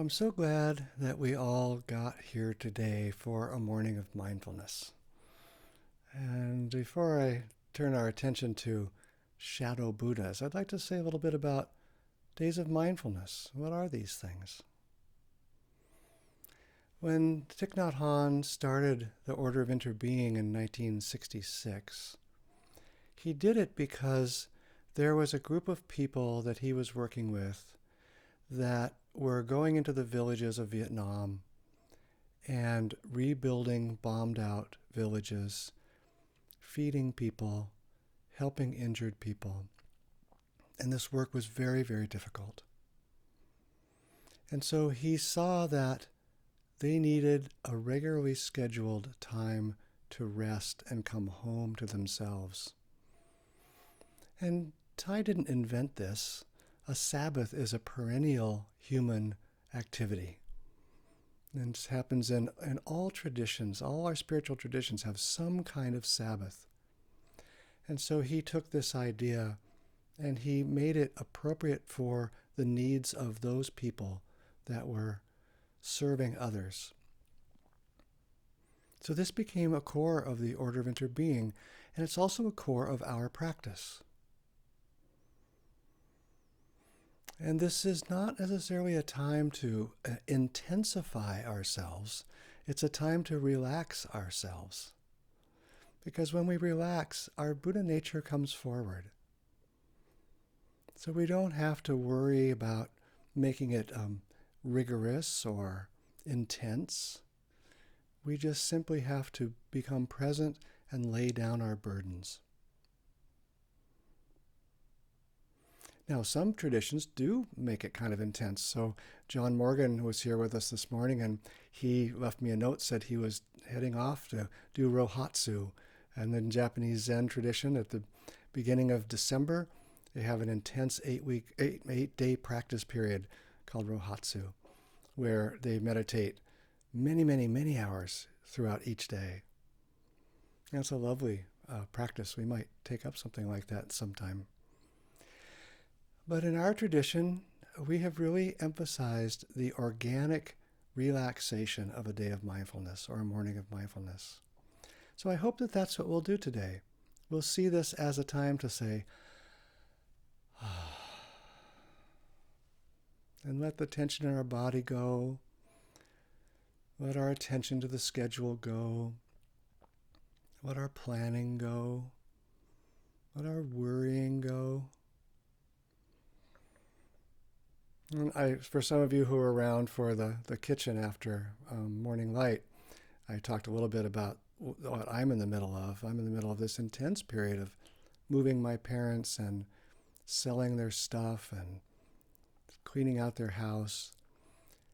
I'm so glad that we all got here today for a morning of mindfulness. And before I turn our attention to shadow Buddhas, I'd like to say a little bit about days of mindfulness. What are these things? When Thich Nhat Hanh started the Order of Interbeing in 1966, he did it because there was a group of people that he was working with that were going into the villages of Vietnam and rebuilding bombed out villages, feeding people, helping injured people. And this work was very, very difficult. And so he saw that they needed a regularly scheduled time to rest and come home to themselves. And Thai didn't invent this. A Sabbath is a perennial human activity. And it happens in all traditions. All our spiritual traditions have some kind of Sabbath. And so he took this idea and he made it appropriate for the needs of those people that were serving others. So this became a core of the Order of Interbeing, and it's also a core of our practice. And this is not necessarily a time to intensify ourselves. It's a time to relax ourselves. Because when we relax, our Buddha nature comes forward. So we don't have to worry about making it rigorous or intense. We just simply have to become present and lay down our burdens. Now, some traditions do make it kind of intense. So John Morgan was here with us this morning, and he left me a note, said he was heading off to do Rohatsu. And in Japanese Zen tradition, at the beginning of December, they have an intense 8-day practice period called Rohatsu, where they meditate many hours throughout each day. And it's a lovely practice. We might take up something like that sometime. But in our tradition, we have really emphasized the organic relaxation of a day of mindfulness or a morning of mindfulness. So I hope that that's what we'll do today. We'll see this as a time to say, and let the tension in our body go. Let our attention to the schedule go. Let our planning go. Let our worrying go. And for some of you who are around for the kitchen after morning light, I talked a little bit about what I'm in the middle of. I'm in the middle of this intense period of moving my parents and selling their stuff and cleaning out their house.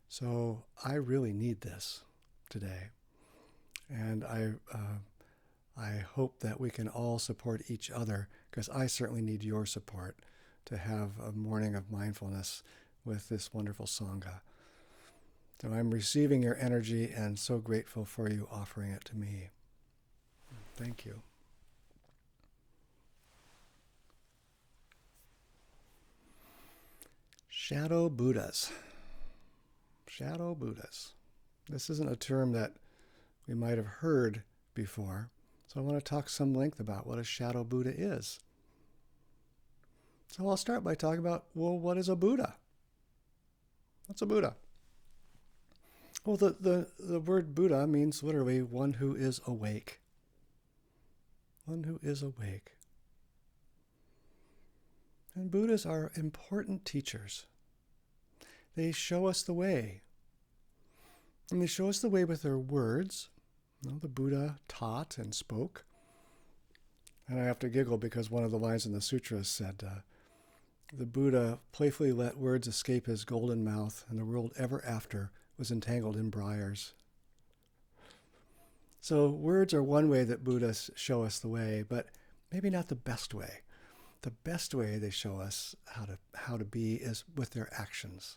So I really need this today. And I hope that we can all support each other, because I certainly need your support to have a morning of mindfulness with this wonderful Sangha. So I'm receiving your energy and so grateful for you offering it to me. Thank you. Shadow Buddhas. Shadow Buddhas. This isn't a term that we might have heard before, so I want to talk some length about what a shadow Buddha is. So I'll start by talking about, well, what is a Buddha? What's a Buddha? Well, the word Buddha means literally one who is awake. One who is awake. And Buddhas are important teachers. They show us the way. And they show us the way with their words. The Buddha taught and spoke. And I have to giggle because one of the lines in the sutras said, the Buddha playfully let words escape his golden mouth, and the world ever after was entangled in briars. So words are one way that Buddhists show us the way, but maybe not the best way. The best way they show us how to be is with their actions.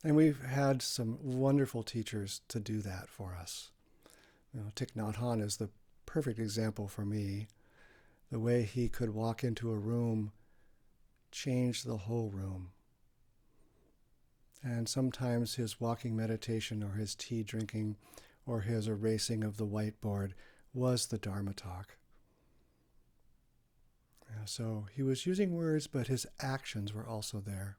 And we've had some wonderful teachers to do that for us. Thich Nhat Hanh is the perfect example for me. The way he could walk into a room, change the whole room. And sometimes his walking meditation or his tea drinking or his erasing of the whiteboard was the Dharma talk. So he was using words, but his actions were also there.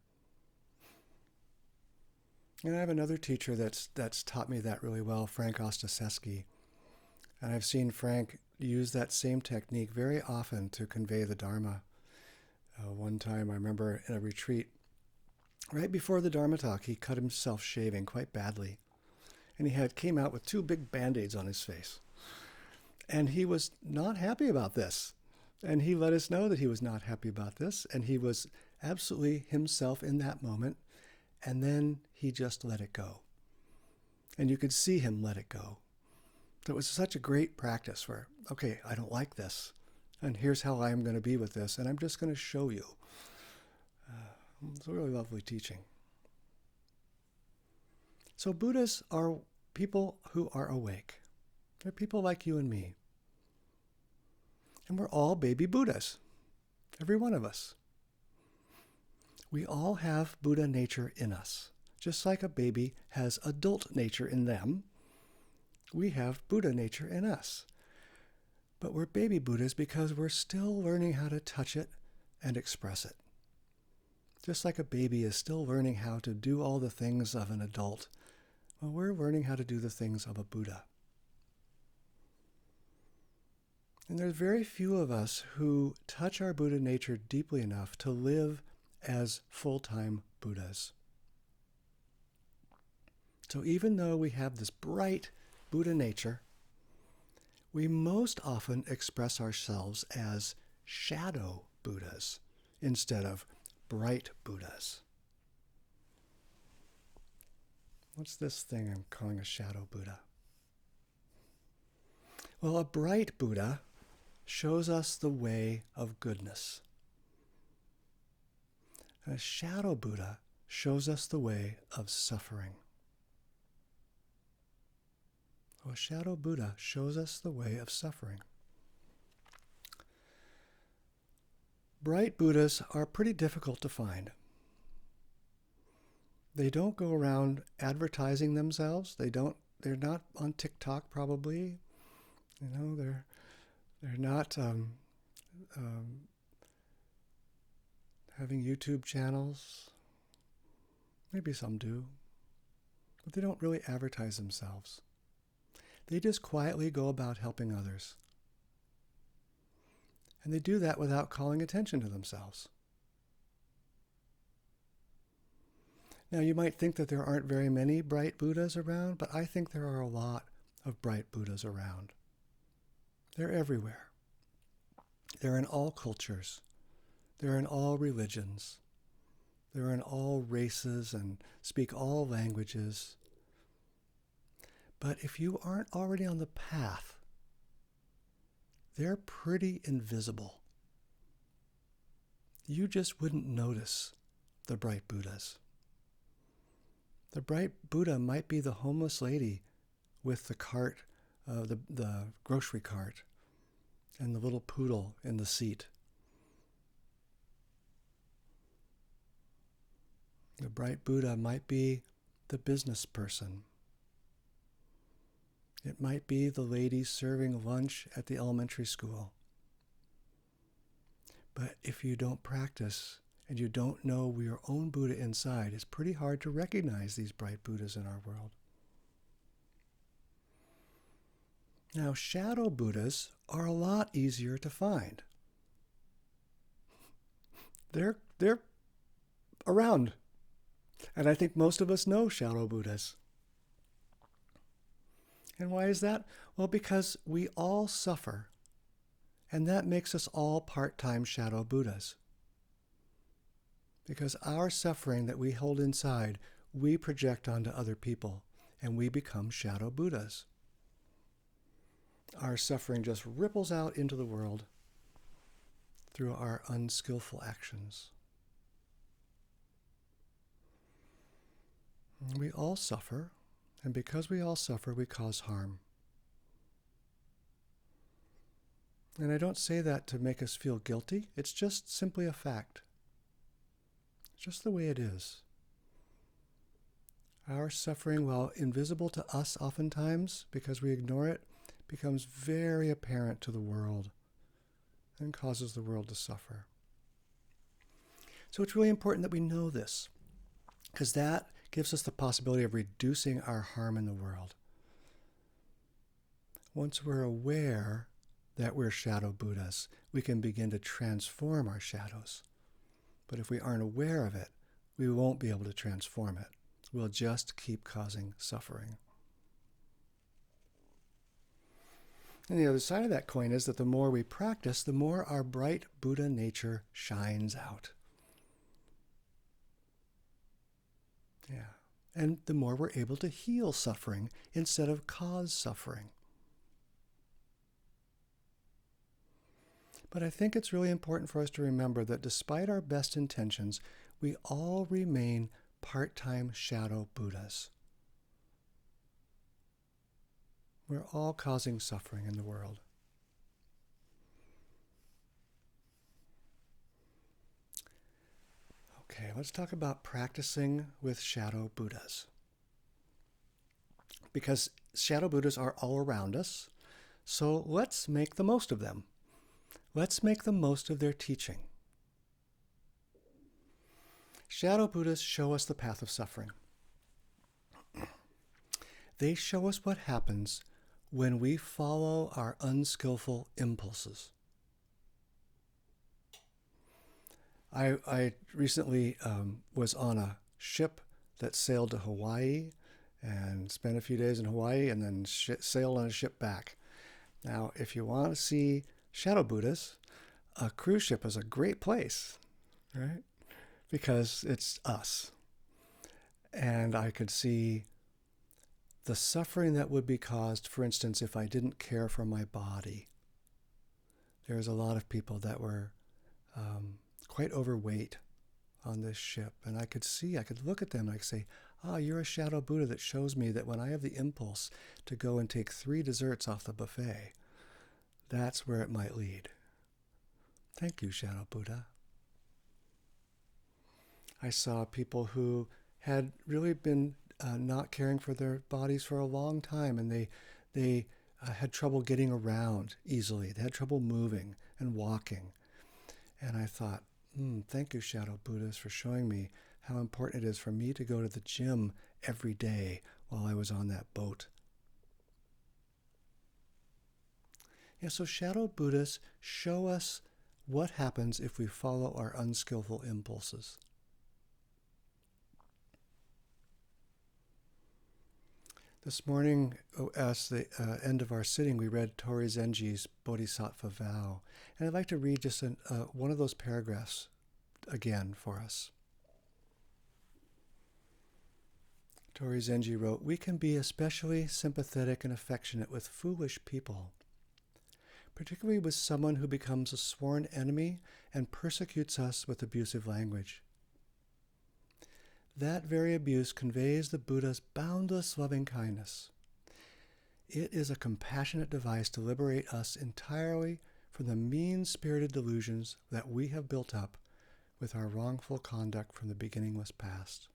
And I have another teacher that's taught me that really well, Frank Ostaseski. And I've seen Frank use that same technique very often to convey the Dharma. One time I remember in a retreat, right before the Dharma talk, he cut himself shaving quite badly. And he came out with 2 big Band-Aids on his face. And he was not happy about this. And he let us know that he was not happy about this. And he was absolutely himself in that moment. And then he just let it go. And you could see him let it go. So it was such a great practice where, okay, I don't like this. And here's how I'm going to be with this. And I'm just going to show you. It's a really lovely teaching. So Buddhas are people who are awake. They're people like you and me. And we're all baby Buddhas. Every one of us. We all have Buddha nature in us. Just like a baby has adult nature in them, we have Buddha nature in us. But we're baby Buddhas because we're still learning how to touch it and express it. Just like a baby is still learning how to do all the things of an adult, well, we're learning how to do the things of a Buddha. And there's very few of us who touch our Buddha nature deeply enough to live as full-time Buddhas. So even though we have this bright Buddha nature, we most often express ourselves as shadow Buddhas instead of bright Buddhas. What's this thing I'm calling a shadow Buddha? Well, a bright Buddha shows us the way of goodness. A shadow Buddha shows us the way of suffering. A shadow Buddha shows us the way of suffering. Bright Buddhas are pretty difficult to find. They don't go around advertising themselves. They're not on TikTok probably. They're not having YouTube channels. Maybe some do. But they don't really advertise themselves. They just quietly go about helping others. And they do that without calling attention to themselves. Now, you might think that there aren't very many bright Buddhas around, but I think there are a lot of bright Buddhas around. They're everywhere. They're in all cultures. They're in all religions. They're in all races and speak all languages. But if you aren't already on the path, they're pretty invisible. You just wouldn't notice the bright Buddhas. The bright Buddha might be the homeless lady with the cart, the grocery cart, and the little poodle in the seat. The bright Buddha might be the business person. It might be the lady serving lunch at the elementary school. But if you don't practice and you don't know your own Buddha inside, it's pretty hard to recognize these bright Buddhas in our world. Now, shadow Buddhas are a lot easier to find. They're around. And I think most of us know shadow Buddhas. And why is that? Well, because we all suffer. And that makes us all part-time shadow Buddhas. Because our suffering that we hold inside, we project onto other people, and we become shadow Buddhas. Our suffering just ripples out into the world through our unskillful actions. We all suffer, and because we all suffer, we cause harm. And I don't say that to make us feel guilty. It's just simply a fact. It's just the way it is. Our suffering, while invisible to us oftentimes because we ignore it, becomes very apparent to the world and causes the world to suffer. So it's really important that we know this, because that gives us the possibility of reducing our harm in the world. Once we're aware that we're shadow Buddhas, we can begin to transform our shadows. But if we aren't aware of it, we won't be able to transform it. We'll just keep causing suffering. And the other side of that coin is that the more we practice, the more our bright Buddha nature shines out. Yeah. And the more we're able to heal suffering instead of cause suffering. But I think it's really important for us to remember that despite our best intentions, we all remain part-time shadow Buddhas. We're all causing suffering in the world. Okay, let's talk about practicing with shadow Buddhas. Because shadow Buddhas are all around us, so let's make the most of them. Let's make the most of their teaching. Shadow Buddhas show us the path of suffering. They show us what happens when we follow our unskillful impulses. I recently was on a ship that sailed to Hawaii and spent a few days in Hawaii and then sailed on a ship back. Now, if you want to see shadow Buddhas, a cruise ship is a great place, right? Because it's us. And I could see the suffering that would be caused, for instance, if I didn't care for my body. There's a lot of people that were quite overweight on this ship. And I could look at them and I could say, you're a shadow Buddha that shows me that when I have the impulse to go and take 3 desserts off the buffet, that's where it might lead. Thank you, shadow Buddha. I saw people who had really been not caring for their bodies for a long time, and they had trouble getting around easily. They had trouble moving and walking. And I thought, thank you, shadow Buddhas, for showing me how important it is for me to go to the gym every day while I was on that boat. Yeah, so shadow Buddhas show us what happens if we follow our unskillful impulses. This morning, at the end of our sitting, we read Tori Zenji's Bodhisattva Vow. And I'd like to read just one of those paragraphs again for us. Tori Zenji wrote, "We can be especially sympathetic and affectionate with foolish people, particularly with someone who becomes a sworn enemy and persecutes us with abusive language. That very abuse conveys the Buddha's boundless loving kindness. It is a compassionate device to liberate us entirely from the mean-spirited delusions that we have built up with our wrongful conduct from the beginningless past.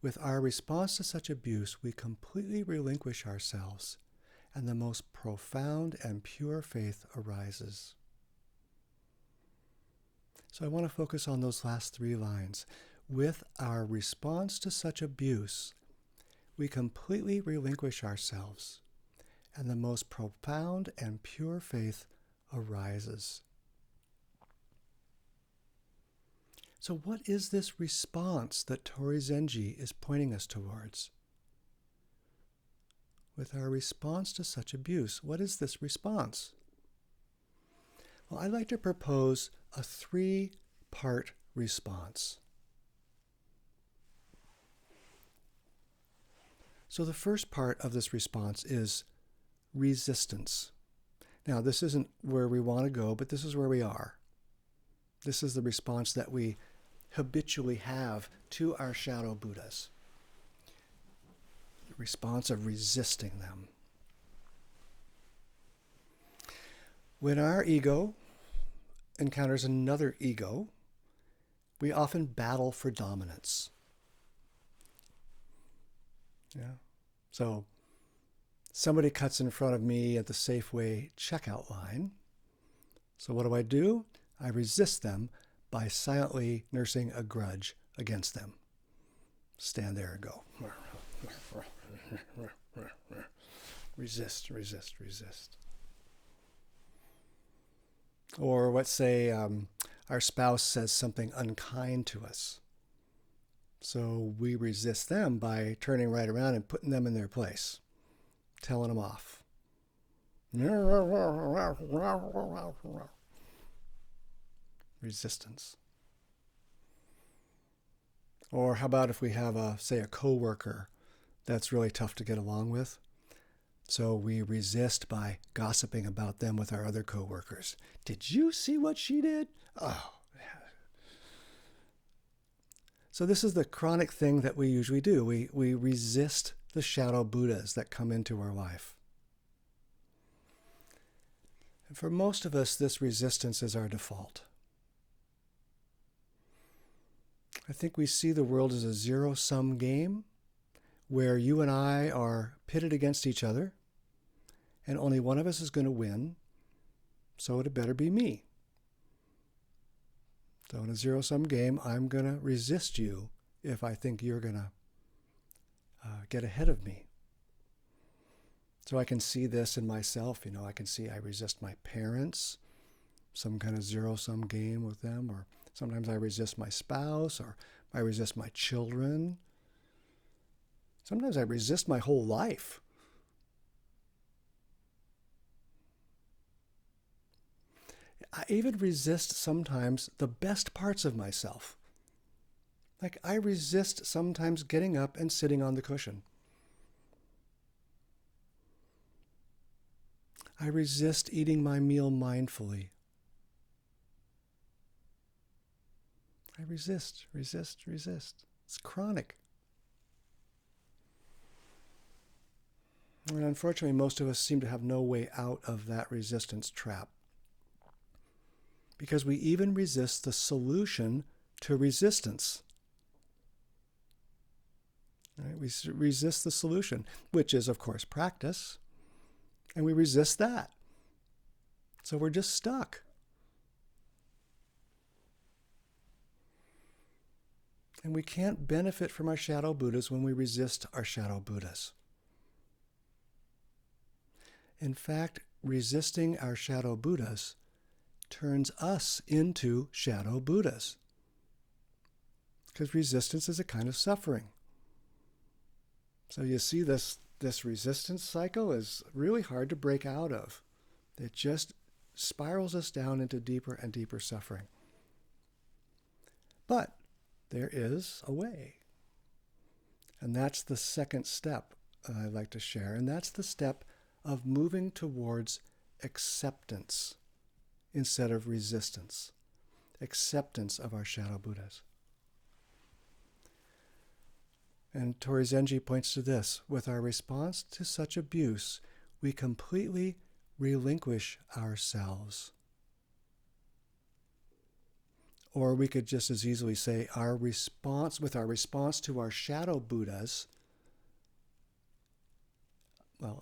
With our response to such abuse, we completely relinquish ourselves, and the most profound and pure faith arises." So I want to focus on those last 3 lines. With our response to such abuse, we completely relinquish ourselves, and the most profound and pure faith arises. So what is this response that Tori Zenji is pointing us towards? With our response to such abuse, what is this response? Well, I'd like to propose a 3-part response. So the first part of this response is resistance. Now, this isn't where we want to go, but this is where we are. This is the response that we habitually have to our shadow Buddhas. The response of resisting them. When our ego encounters another ego, we often battle for dominance. Yeah. So somebody cuts in front of me at the Safeway checkout line. So what do? I resist them by silently nursing a grudge against them. Stand there and go. Resist, resist, resist. Or let's say our spouse says something unkind to us. So we resist them by turning right around and putting them in their place, telling them off. Resistance. Or how about if we have say a coworker that's really tough to get along with? So we resist by gossiping about them with our other coworkers. Did you see what she did? Oh. So this is the chronic thing that we usually do. We resist the shadow Buddhas that come into our life. And for most of us, this resistance is our default. I think we see the world as a zero-sum game where you and I are pitted against each other, and only one of us is going to win, so it better be me. So in a zero-sum game, I'm going to resist you if I think you're going to get ahead of me. So I can see this in myself. I can see I resist my parents, some kind of zero-sum game with them, or sometimes I resist my spouse, or I resist my children. Sometimes I resist my whole life. I even resist sometimes the best parts of myself. Like I resist sometimes getting up and sitting on the cushion. I resist eating my meal mindfully. I resist, resist, resist. It's chronic. And unfortunately, most of us seem to have no way out of that resistance trap. Because we even resist the solution to resistance. Right? We resist the solution, which is, of course, practice. And we resist that. So we're just stuck. And we can't benefit from our shadow Buddhas when we resist our shadow Buddhas. In fact, resisting our shadow Buddhas turns us into shadow Buddhas. Because resistance is a kind of suffering. So you see this resistance cycle is really hard to break out of. It just spirals us down into deeper and deeper suffering. But there is a way. And that's the second step I'd like to share. And that's the step of moving towards acceptance instead of resistance. Acceptance of our shadow Buddhas. And Tori Zenji points to this. With our response to such abuse, we completely relinquish ourselves. Or we could just as easily say our response to our shadow Buddhas,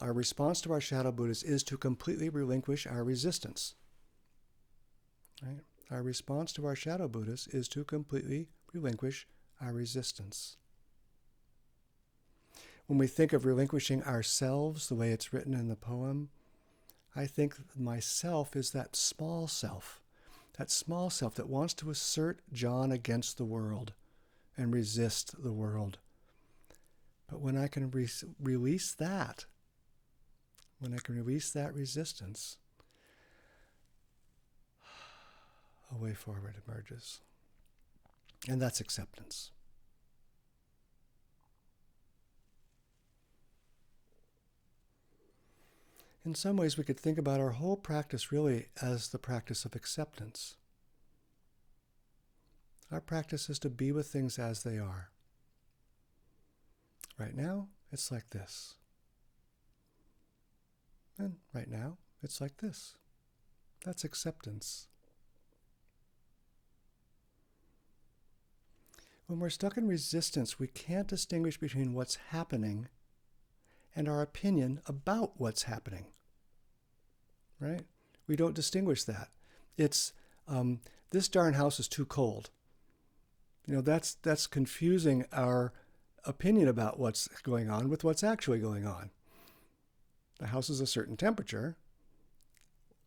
our response to our shadow Buddhas is to completely relinquish our resistance. Right? Our response to our shadow Buddhas is to completely relinquish our resistance. When we think of relinquishing ourselves, the way it's written in the poem, I think myself is that small self that wants to assert John against the world and resist the world. But when I can release that, when I can release that resistance, a way forward emerges. And that's acceptance. In some ways, we could think about our whole practice really as the practice of acceptance. Our practice is to be with things as they are. Right now, it's like this. And right now, it's like this. That's acceptance. When we're stuck in resistance, we can't distinguish between what's happening and our opinion about what's happening, right? We don't distinguish that. It's, this darn house is too cold. That's confusing our opinion about what's going on with what's actually going on. The house is a certain temperature.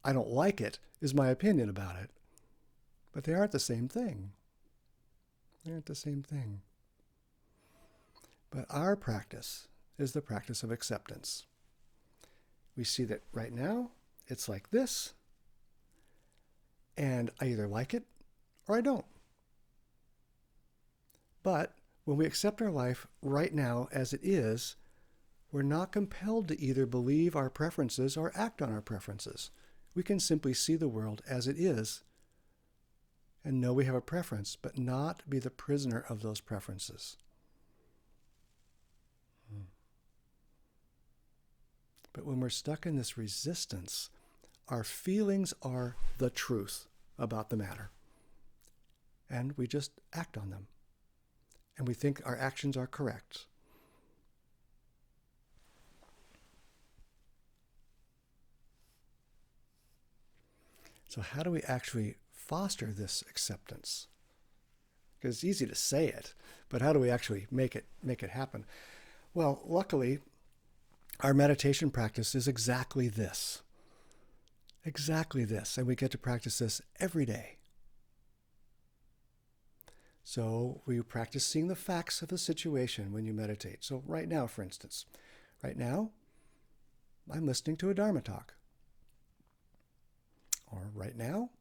I don't like it is my opinion about it. But they aren't the same thing. They aren't the same thing. But our practice is the practice of acceptance. We see that right now it's like this, and I either like it or I don't. But when we accept our life right now as it is, we're not compelled to either believe our preferences or act on our preferences. We can simply see the world as it is and know we have a preference, but not be the prisoner of those preferences. But when we're stuck in this resistance, our feelings are the truth about the matter. And we just act on them. And we think our actions are correct. So how do we actually foster this acceptance? Because it's easy to say it, but how do we actually make it happen? Well, luckily, our meditation practice is exactly this. Exactly this. And we get to practice this every day. So we practice seeing the facts of the situation when you meditate. So right now, for instance, right now, I'm listening to a Dharma talk. Or right now,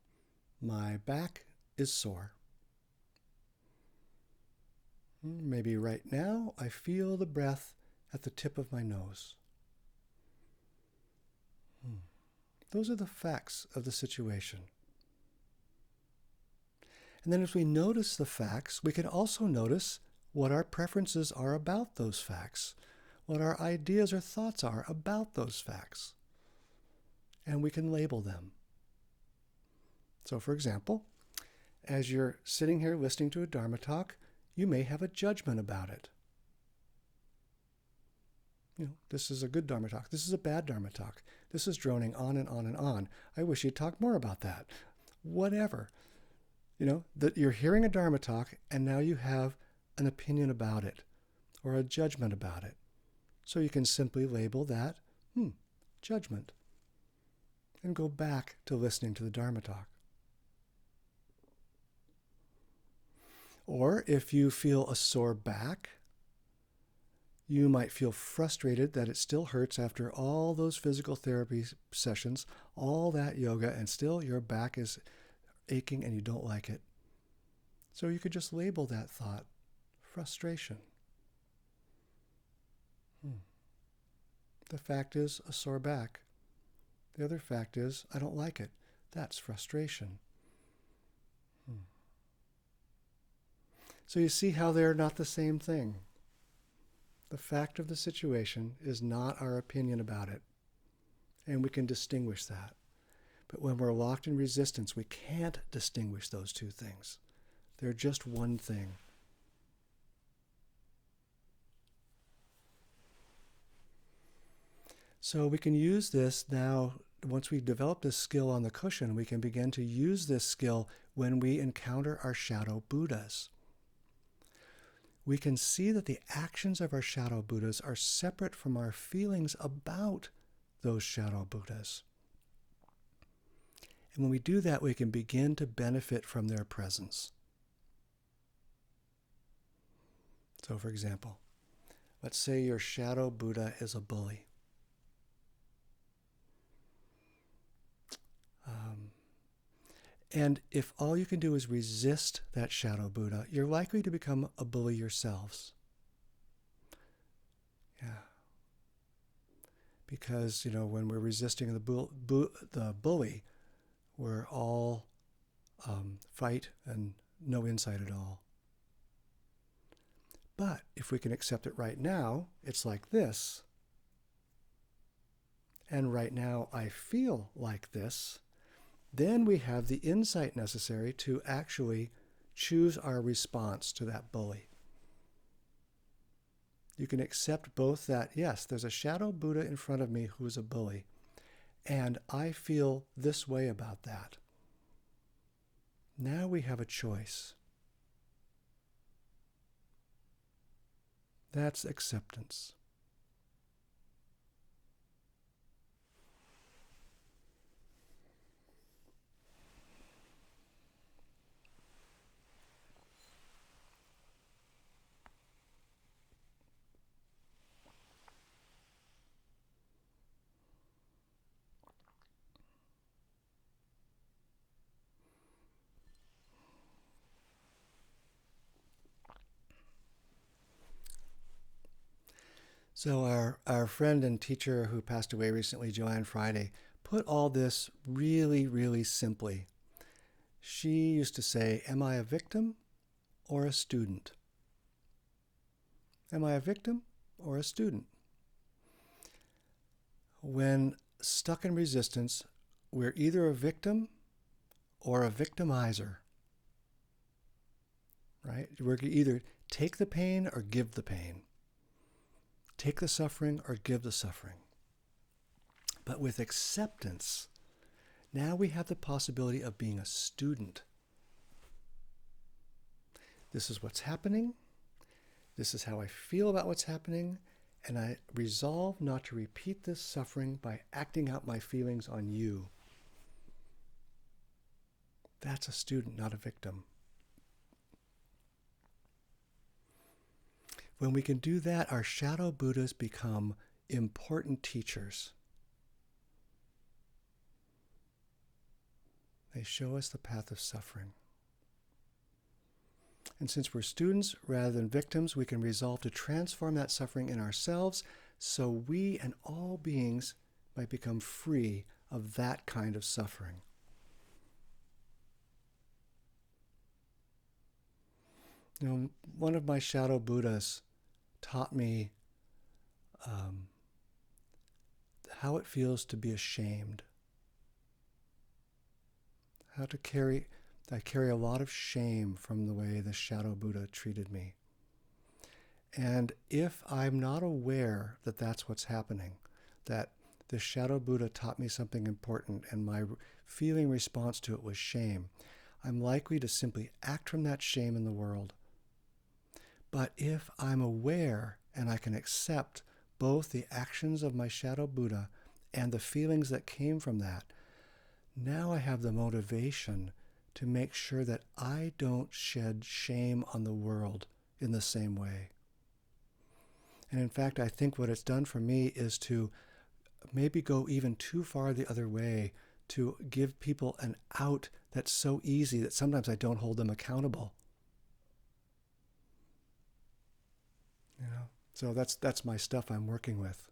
my back is sore. Maybe right now, I feel the breath at the tip of my nose. Those are the facts of the situation. And then as we notice the facts, we can also notice what our preferences are about those facts, what our ideas or thoughts are about those facts. And we can label them. So for example, as you're sitting here listening to a Dharma talk, you may have a judgment about it. This is a good Dharma talk. This is a bad Dharma talk. This is droning on and on and on. I wish you'd talk more about that. Whatever. That you're hearing a Dharma talk and now you have an opinion about it or a judgment about it. So you can simply label that, judgment, and go back to listening to the Dharma talk. Or if you feel a sore back, you might feel frustrated that it still hurts after all those physical therapy sessions, all that yoga, and still your back is aching and you don't like it. So you could just label that thought, frustration. The fact is a sore back. The other fact is I don't like it. That's frustration. So you see how they're not the same thing. The fact of the situation is not our opinion about it. And we can distinguish that. But when we're locked in resistance, we can't distinguish those two things. They're just one thing. So we can use this now, once we've developed this skill on the cushion, we can begin to use this skill when we encounter our shadow Buddhas. We can see that the actions of our shadow Buddhas are separate from our feelings about those shadow Buddhas. And when we do that, we can begin to benefit from their presence. So for example, let's say your shadow Buddha is a bully. And if all you can do is resist that shadow Buddha, you're likely to become a bully yourselves. Yeah. Because, when we're resisting the bully, we're all fight and no insight at all. But if we can accept it right now, it's like this. And right now I feel like this. Then we have the insight necessary to actually choose our response to that bully. You can accept both that, yes, there's a shadow Buddha in front of me who is a bully, and I feel this way about that. Now we have a choice. That's acceptance. So our friend and teacher who passed away recently, Joanne Friday, put all this really, really simply. She used to say, am I a victim or a student? Am I a victim or a student? When stuck in resistance, we're either a victim or a victimizer, right? We're either take the pain or give the pain. Take the suffering or give the suffering. But with acceptance, now we have the possibility of being a student. This is what's happening. This is how I feel about what's happening. And I resolve not to repeat this suffering by acting out my feelings on you. That's a student, not a victim. When we can do that, our shadow Buddhas become important teachers. They show us the path of suffering. And since we're students rather than victims, we can resolve to transform that suffering in ourselves so we and all beings might become free of that kind of suffering. You know, one of my shadow Buddhas taught me how it feels to be ashamed. I carry a lot of shame from the way the shadow Buddha treated me. And if I'm not aware that that's what's happening, that the shadow Buddha taught me something important and my feeling response to it was shame, I'm likely to simply act from that shame in the world. But if I'm aware and I can accept both the actions of my shadow Buddha and the feelings that came from that, now I have the motivation to make sure that I don't shed shame on the world in the same way. And in fact, I think what it's done for me is to maybe go even too far the other way, to give people an out that's so easy that sometimes I don't hold them accountable. You know, so that's my stuff I'm working with.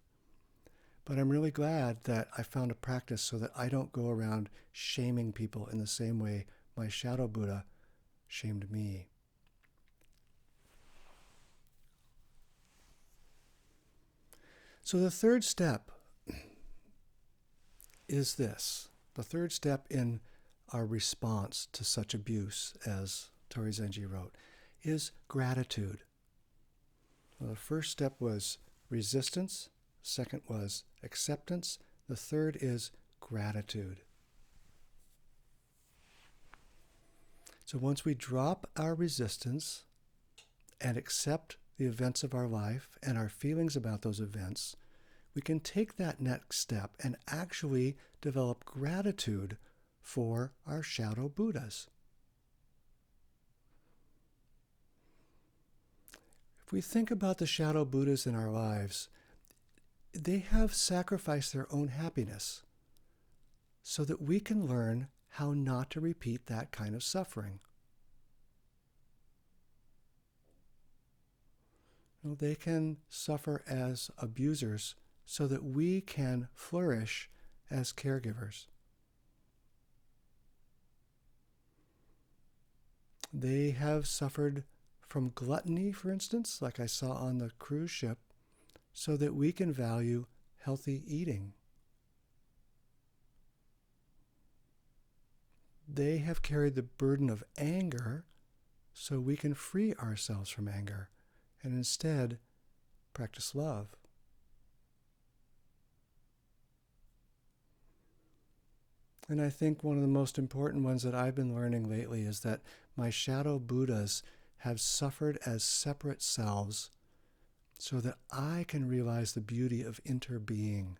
But I'm really glad that I found a practice so that I don't go around shaming people in the same way my shadow Buddha shamed me. So the third step is this. The third step in our response to such abuse, as Tori Zenji wrote, is gratitude. Well, the first step was resistance. Second was acceptance. The third is gratitude. So once we drop our resistance and accept the events of our life and our feelings about those events, we can take that next step and actually develop gratitude for our shadow Buddhas. If we think about the shadow Buddhas in our lives, they have sacrificed their own happiness so that we can learn how not to repeat that kind of suffering. You know, they can suffer as abusers so that we can flourish as caregivers. They have suffered from gluttony, for instance, like I saw on the cruise ship, so that we can value healthy eating. They have carried the burden of anger so we can free ourselves from anger and instead practice love. And I think one of the most important ones that I've been learning lately is that my shadow Buddhas have suffered as separate selves so that I can realize the beauty of interbeing.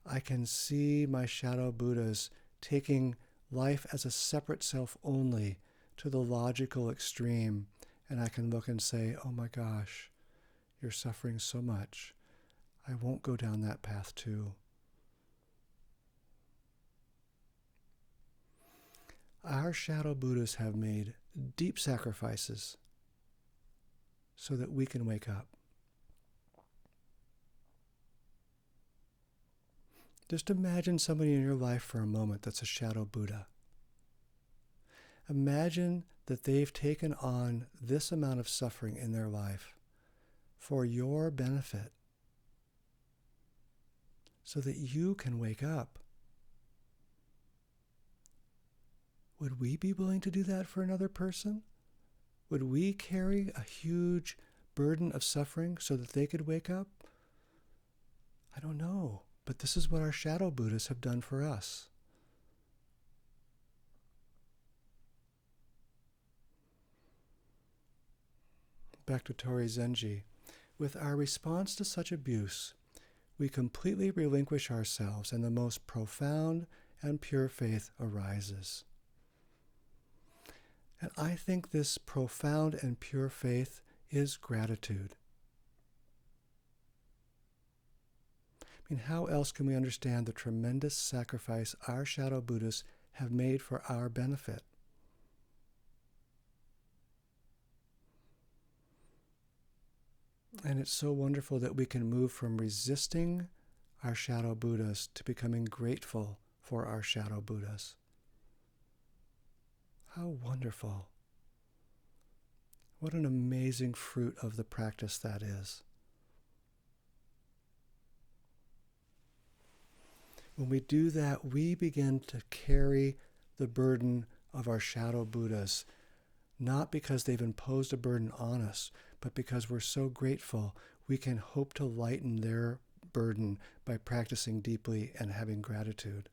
I can see my shadow Buddhas taking life as a separate self only to the logical extreme, and I can look and say, oh my gosh, you're suffering so much. I won't go down that path too. Our shadow Buddhas have made deep sacrifices so that we can wake up. Just imagine somebody in your life for a moment that's a shadow Buddha. Imagine that they've taken on this amount of suffering in their life for your benefit so that you can wake up. Would we be willing to do that for another person? Would we carry a huge burden of suffering so that they could wake up? I don't know, but this is what our shadow Buddhas have done for us. Back to Tori Zenji. With our response to such abuse, we completely relinquish ourselves and the most profound and pure faith arises. And I think this profound and pure faith is gratitude. I mean, how else can we understand the tremendous sacrifice our shadow Buddhists have made for our benefit? And it's so wonderful that we can move from resisting our shadow Buddhas to becoming grateful for our shadow Buddhas. How wonderful. What an amazing fruit of the practice that is. When we do that, we begin to carry the burden of our shadow Buddhas, not because they've imposed a burden on us, but because we're so grateful, we can hope to lighten their burden by practicing deeply and having gratitude.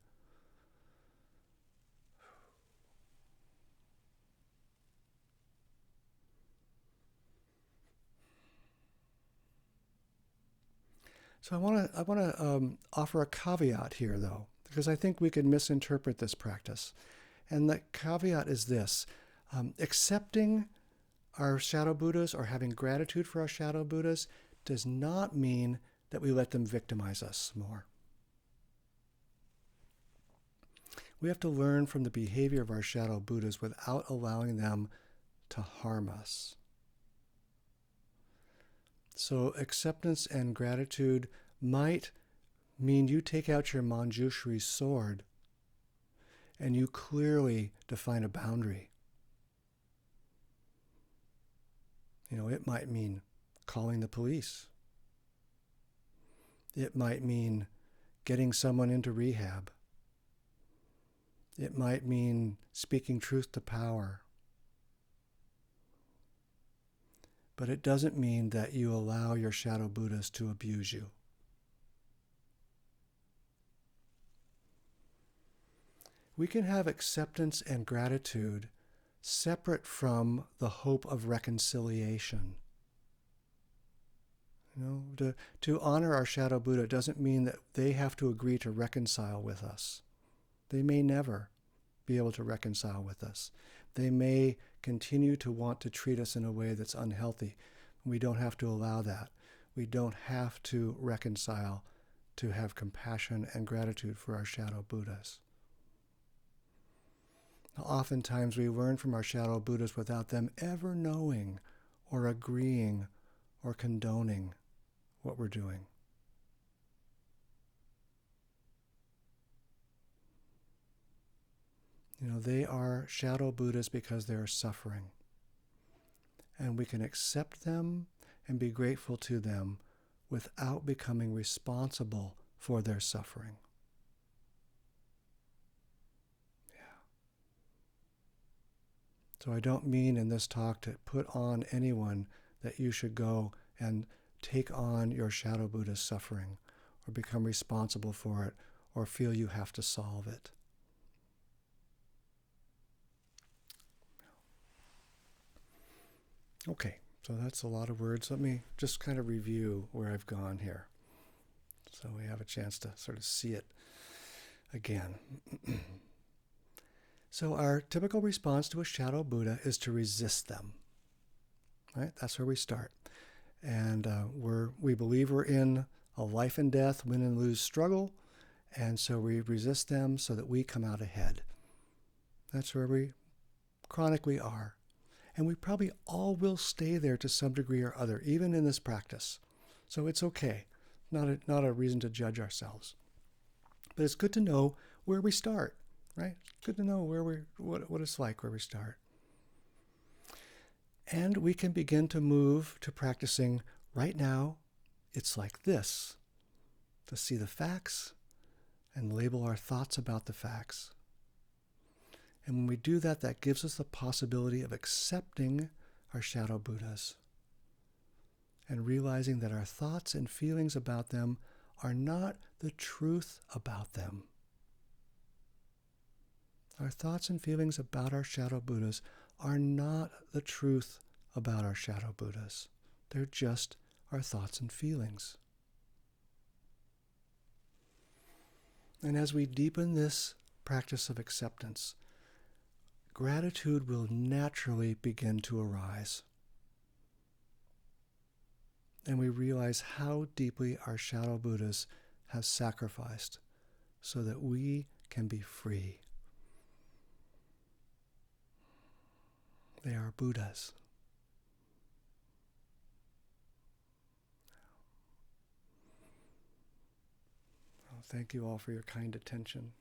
So I want to offer a caveat here, though, because I think we could misinterpret this practice. And the caveat is this. Accepting our shadow Buddhas or having gratitude for our shadow Buddhas does not mean that we let them victimize us more. We have to learn from the behavior of our shadow Buddhas without allowing them to harm us. So acceptance and gratitude might mean you take out your Manjushri sword and you clearly define a boundary. You know, it might mean calling the police. It might mean getting someone into rehab. It might mean speaking truth to power. But it doesn't mean that you allow your shadow Buddhas to abuse you. We can have acceptance and gratitude separate from the hope of reconciliation. You know, to honor our shadow Buddha doesn't mean that they have to agree to reconcile with us. They may never be able to reconcile with us. They may continue to want to treat us in a way that's unhealthy. We don't have to allow that. We don't have to reconcile to have compassion and gratitude for our shadow Buddhas. Now, oftentimes we learn from our shadow Buddhas without them ever knowing or agreeing or condoning what we're doing. You know, they are shadow Buddhas because they are suffering. And we can accept them and be grateful to them without becoming responsible for their suffering. Yeah. So I don't mean in this talk to put on anyone that you should go and take on your Shadow Buddha's suffering, or become responsible for it, or feel you have to solve it. Okay, so that's a lot of words. Let me just kind of review where I've gone here, so we have a chance to sort of see it again. So our typical response to a shadow Buddha is to resist them. Right? That's where we start. And we believe we're in a life and death, win and lose struggle, and so we resist them so that we come out ahead. That's where we chronically are. And we probably all will stay there to some degree or other, even in this practice. So it's okay. Not a reason to judge ourselves. But it's good to know where we start, right? It's good to know what it's like where we start. And we can begin to move to practicing right now. It's like this, to see the facts and label our thoughts about the facts. And when we do that, that gives us the possibility of accepting our shadow Buddhas and realizing that our thoughts and feelings about them are not the truth about them. Our thoughts and feelings about our shadow Buddhas are not the truth about our shadow Buddhas. They're just our thoughts and feelings. And as we deepen this practice of acceptance, gratitude will naturally begin to arise. And we realize how deeply our shadow Buddhas have sacrificed so that we can be free. They are Buddhas. Well, thank you all for your kind attention.